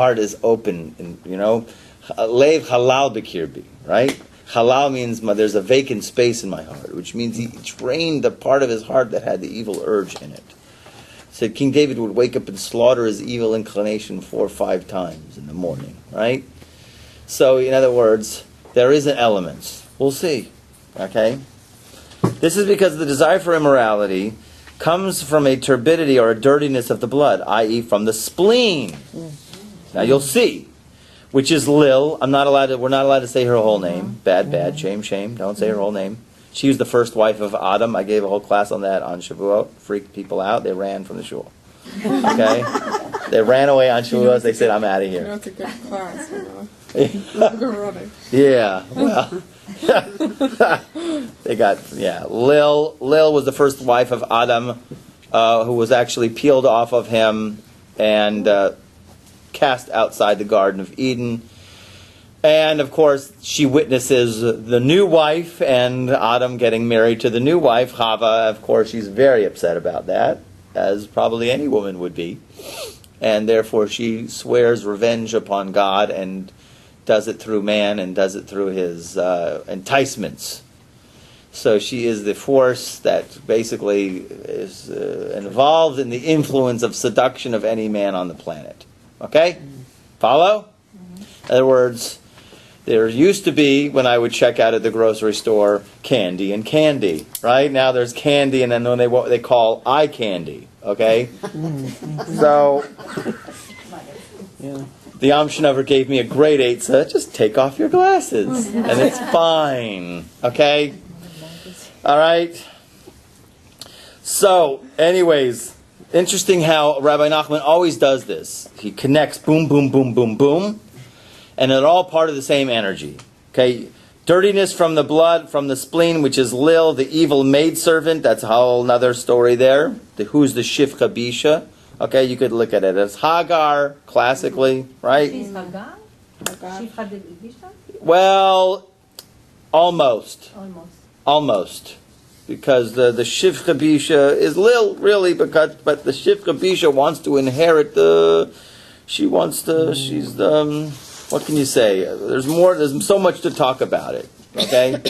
heart is open, and Lev halal b'kirbi, right? Halal means there's a vacant space in my heart, which means he drained the part of his heart that had the evil urge in it. So King David would wake up and slaughter his evil inclination 4 or 5 times in the morning, right? So, in other words, there is an element. We'll see, okay? This is because the desire for immorality comes from a turbidity or a dirtiness of the blood, i.e. from the spleen. Now you'll see, which is Lil. We're not allowed to say her whole name. Bad, shame. Don't say her whole name. She was the first wife of Adam. I gave a whole class on that on Shavuot. Freaked people out. They ran from the shul. Okay? They ran away on Shavuot. They said, I'm out of here. That's a good class, Yeah, well. They got, Lil was the first wife of Adam, who was actually peeled off of him and cast outside the Garden of Eden. And, of course, she witnesses the new wife and Adam getting married to the new wife, Chava. Of course, she's very upset about that, as probably any woman would be. And therefore, she swears revenge upon God and does it through man and does it through his enticements. So she is the force that basically is involved in the influence of seduction of any man on the planet. Okay? Follow? In other words, there used to be, when I would check out at the grocery store, candy and candy. Right? Now there's candy and then they call eye candy. Okay? So, the Amshinover gave me a grade 8, so just take off your glasses. And it's fine. Okay? Alright? So, anyways, interesting how Rabbi Nachman always does this. He connects boom, boom, boom, boom, boom. And they're all part of the same energy. Okay? Dirtiness from the blood, from the spleen, which is Lil, the evil maidservant. That's a whole another story there. Who's the Shifcha Bisha? Okay, you could look at it as Hagar, classically, right? She's Hagar? Shifcha de Bisha? Well, almost. Because the Shifcha Bisha is Lil, really, but the Shifcha Bisha wants to inherit she's what can you say? There's so much to talk about it, okay?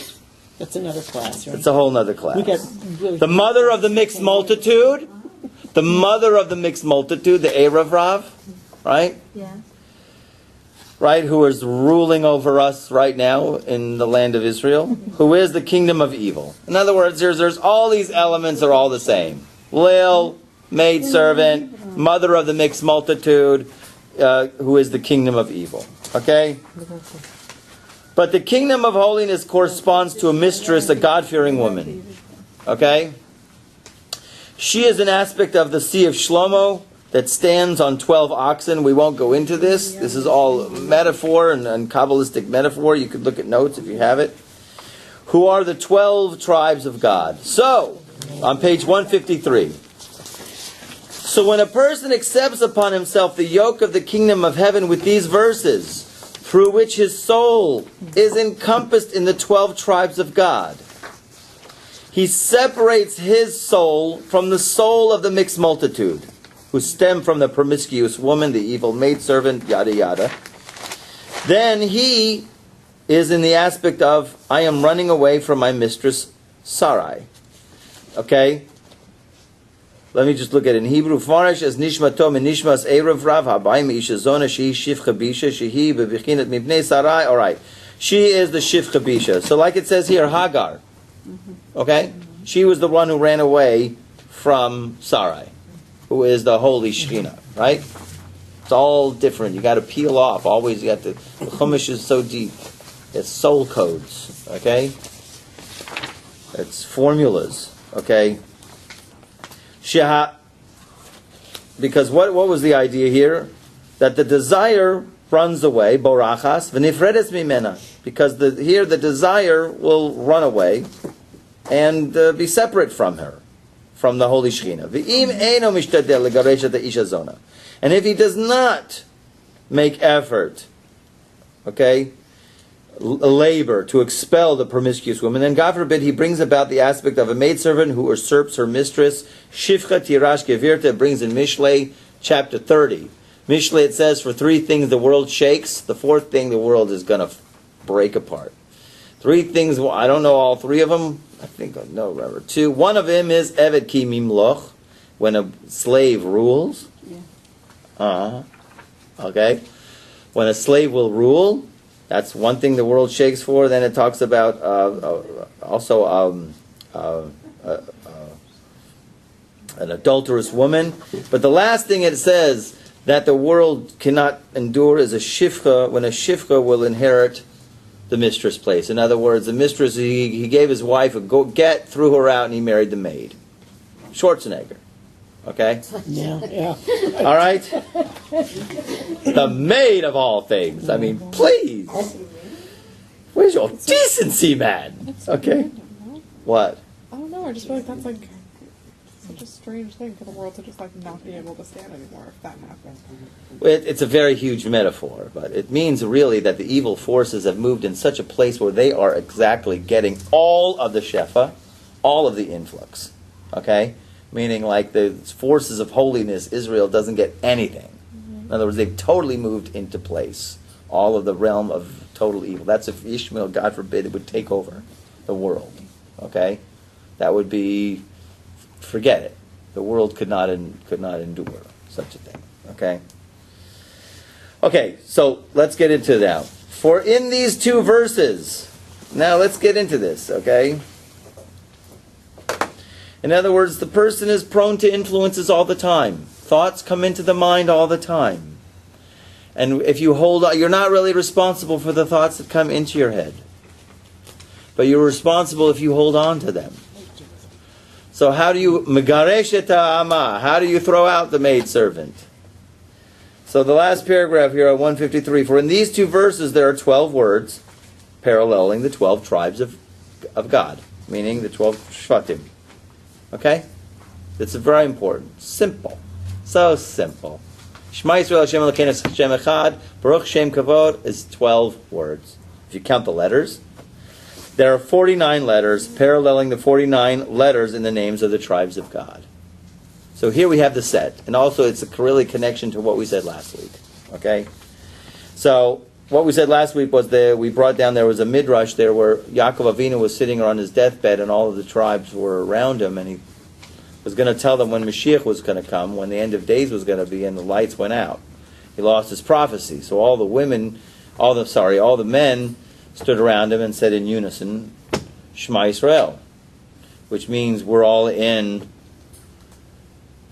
That's another class, right? It's a whole other class. The mother of the mixed multitude, the Erev Rav, right? Yeah. Right, who is ruling over us right now in the land of Israel, who is the kingdom of evil. In other words, there's all these elements are all the same. Lil, maidservant, mother of the mixed multitude, who is the kingdom of evil. Okay? But the kingdom of holiness corresponds to a mistress, a God-fearing woman. Okay? She is an aspect of the Sea of Shlomo that stands on 12 oxen. We won't go into this. This is all metaphor and Kabbalistic metaphor. You could look at notes if you have it. Who are the 12 tribes of God. So, on page 153. So when a person accepts upon himself the yoke of the kingdom of heaven with these verses, through which his soul is encompassed in the 12 tribes of God, he separates his soul from the soul of the mixed multitude, who stem from the promiscuous woman, the evil maidservant, yada yada. Then he is in the aspect of, I am running away from my mistress Sarai. Okay? Let me just look at it. In Hebrew, Farish as Nishmato min Nishmas Erev Rav Habayim Ishazona Shehi Shifcha Bisha Shehi Bebichinat Mibnei Sarai. All right. She is the Shifcha Bisha. So like it says here, Hagar. Okay? She was the one who ran away from Sarai, who is the holy Shekhinah. Right? It's all different. You got to peel off. Always you got the Chumash is so deep. It's soul codes. Okay? It's formulas. Okay? Because what was the idea here? That the desire runs away, borachas, v'nifredes mimena. Because here the desire will run away and be separate from her, from the Holy Shekhinah. V'im eino mishtadel legaresha isha zona. And if he does not make effort, okay, labor to expel the promiscuous woman, then God forbid he brings about the aspect of a maidservant who usurps her mistress. Shifcha tirash gevirta brings in Mishlei chapter 30. Mishle, it says, for three things the world shakes. The fourth thing, the world is going to break apart. Three things, well, I don't know all three of them. I think I know, remember. Two. One of them is Eved Ki Mimloch, when a slave rules. Okay. When a slave will rule, that's one thing the world shakes for. Then it talks about also an adulterous woman. But the last thing it says that the world cannot endure is a shifcha, when a shifcha will inherit the mistress place. In other words, the mistress, he gave his wife a get, threw her out, and he married the maid. Schwarzenegger. Okay? Yeah. All right? The maid of all things. I mean, please. Where's your decency, man? Okay? What? I don't know. I just feel like that's like such a strange thing for the world to just like not be able to stand anymore if that happens. It's a very huge metaphor, but it means really that the evil forces have moved in such a place where they are exactly getting all of the shefa, all of the influx. Okay? Meaning like the forces of holiness, Israel doesn't get anything. In other words, they've totally moved into place. All of the realm of total evil. That's if Ishmael, God forbid, it would take over the world. Okay? That would be, forget it. The world could not endure such a thing. Okay? Okay, so let's get into it now. For in these two verses, now let's get into this, okay? In other words, the person is prone to influences all the time. Thoughts come into the mind all the time. And if you hold on, you're not really responsible for the thoughts that come into your head. But you're responsible if you hold on to them. So how do you, megaresh et ha'ama, how do you throw out the maidservant? So the last paragraph here at 153, for in these two verses there are 12 words paralleling the 12 tribes of God, meaning the 12 shvatim. Okay? It's very important. Simple. So simple. Shema Yisrael Hashem Elokeinu Hashem Echad, Baruch Shem Kavod is 12 words. If you count the letters, there are 49 letters paralleling the 49 letters in the names of the tribes of God. So here we have the set. And also it's a really connection to what we said last week. Okay? So what we said last week was that we brought down, there was a midrash there where Yaakov Avinu was sitting on his deathbed and all of the tribes were around him, and he was going to tell them when Mashiach was going to come, when the end of days was going to be, and the lights went out. He lost his prophecy. So all the men stood around him and said in unison, Shema Yisrael, which means we're all in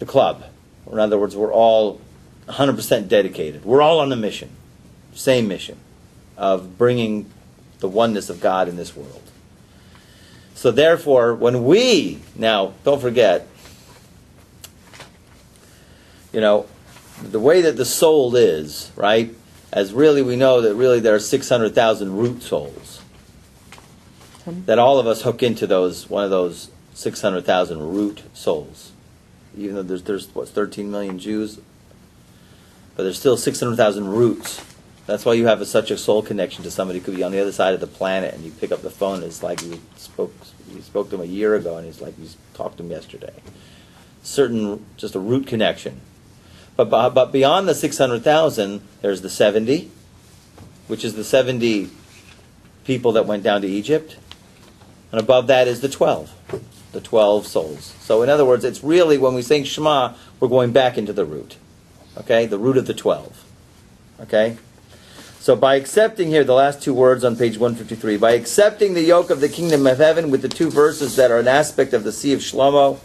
the club. In other words, we're all 100% dedicated. We're all on the mission. Same mission of bringing the oneness of God in this world. So therefore, when we, now, don't forget, the way that the soul is, right, as really we know that really there are 600,000 root souls. That all of us hook into one of those 600,000 root souls. Even though there's 13 million Jews, but there's still 600,000 roots. That's why you have such a soul connection to somebody who could be on the other side of the planet, and you pick up the phone, and it's like you spoke to him a year ago, and it's like you talked to him yesterday. Just a root connection. But beyond the 600,000, there's the 70, which is the 70 people that went down to Egypt. And above that is the 12 souls. So in other words, it's really, when we sing Shema, we're going back into the root. Okay? The root of the 12. Okay? So by accepting here, the last two words on page 153, by accepting the yoke of the kingdom of heaven with the two verses that are an aspect of the Sea of Shlomo,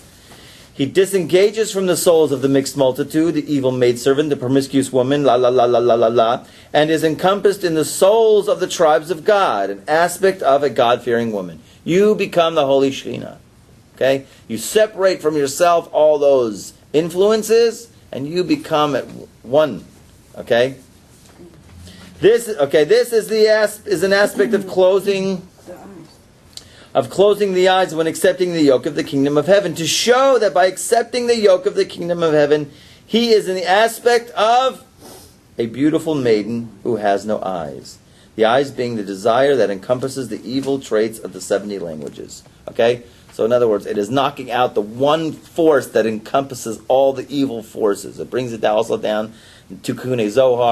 he disengages from the souls of the mixed multitude, the evil maidservant, the promiscuous woman, and is encompassed in the souls of the tribes of God, an aspect of a God-fearing woman. You become the Holy Shekhinah. Okay? You separate from yourself all those influences, and you become at one. Okay? This is an aspect of closing the eyes when accepting the yoke of the kingdom of heaven, to show that by accepting the yoke of the kingdom of heaven, he is in the aspect of a beautiful maiden who has no eyes. The eyes being the desire that encompasses the evil traits of the 70 languages. Okay? So in other words, it is knocking out the one force that encompasses all the evil forces. It brings it also down Tikkun Zohar.